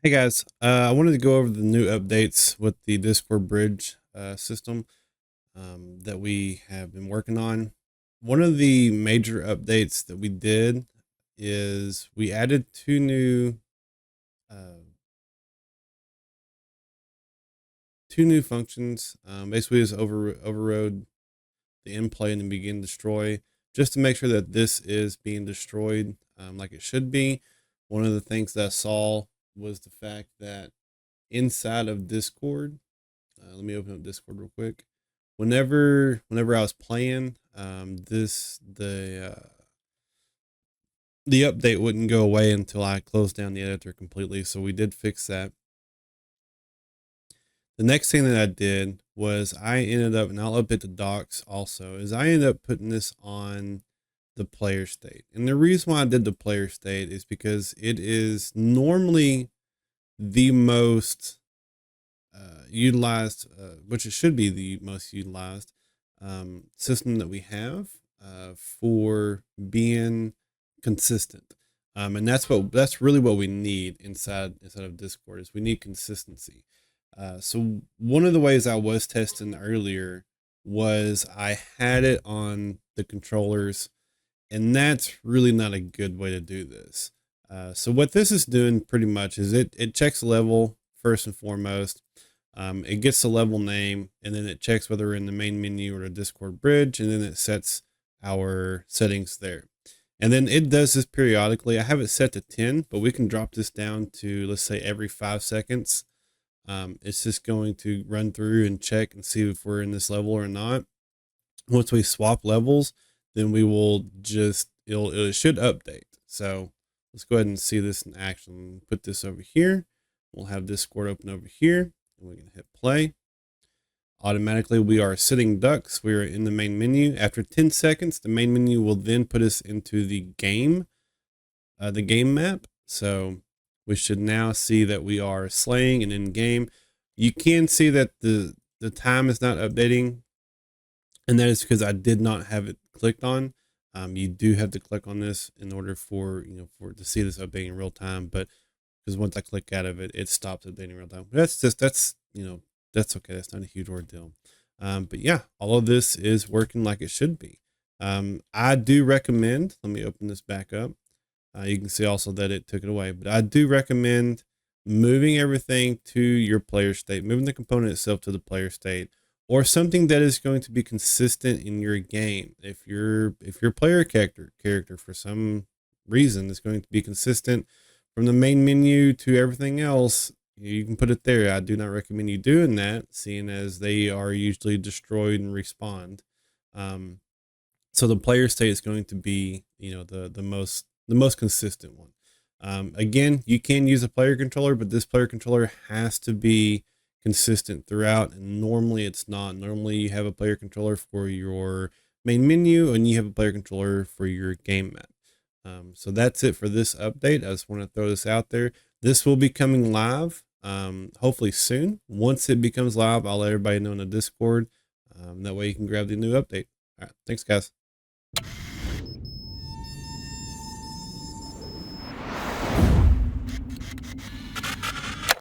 Hey guys, I wanted to go over the new updates with the Discord bridge system that we have been working on. One of the major updates that we did is we added uh, two new functions. Basically, just overrode the in play and the begin destroy, just to make sure that this is being destroyed like it should be. One of the things that I saw was the fact that inside of Discord. Let me open up Discord real quick. Whenever I was playing, the update wouldn't go away until I closed down the editor completely. So we did fix that. The next thing that I did was I ended up, and I'll update the docs also, is I ended up putting this on the player state. And the reason why I did the player state is because it is normally the most utilized, which it should be the most utilized system that we have for being consistent. And that's really what we need inside of Discord is we need consistency. So one of the ways I was testing earlier was I had it on the controllers, and that's really not a good way to do this. So what this is doing pretty much is it checks level first and foremost. It gets the level name, and then it checks whether we're in the main menu or the Discord bridge, and then it sets our settings there. And then it does this periodically. I have it set to 10, but we can drop this down to, let's say, every 5 seconds. It's just going to run through and check and see if we're in this level or not. Once we swap levels, then we will just, it should update. So let's go ahead and see this in action. Put this over here. We'll have Discord open over here, and we're going to hit play. Automatically, we are sitting ducks. We are in the main menu. After 10 seconds, the main menu will then put us into the game map. So we should now see that we are slaying and in game. You can see that the time is not updating, and that is because I did not have it clicked on. You do have to click on this in order for to see this updating in real time. But because once I click out of it, it stops updating in real time. That's that's okay. That's not a huge ordeal. But yeah, all of this is working like it should be. I do recommend, let me open this back up. You can see also that it took it away, but I do recommend moving everything to your player state, moving the component itself to the player state, or something that is going to be consistent in your game. If your player character for some reason is going to be consistent from the main menu to everything else, you can put it there. I do not recommend you doing that, seeing as they are usually destroyed and respawned. So the player state is going to be, the most consistent one. Again, you can use a player controller, but this player controller has to be consistent throughout, and normally it's not. Normally you have a player controller for your main menu, and you have a player controller for your game map. So that's it for this update. I just want to throw this out there. This will be coming live, hopefully soon. Once it becomes live, I'll let everybody know in the Discord. That way you can grab the new update. All right, thanks guys.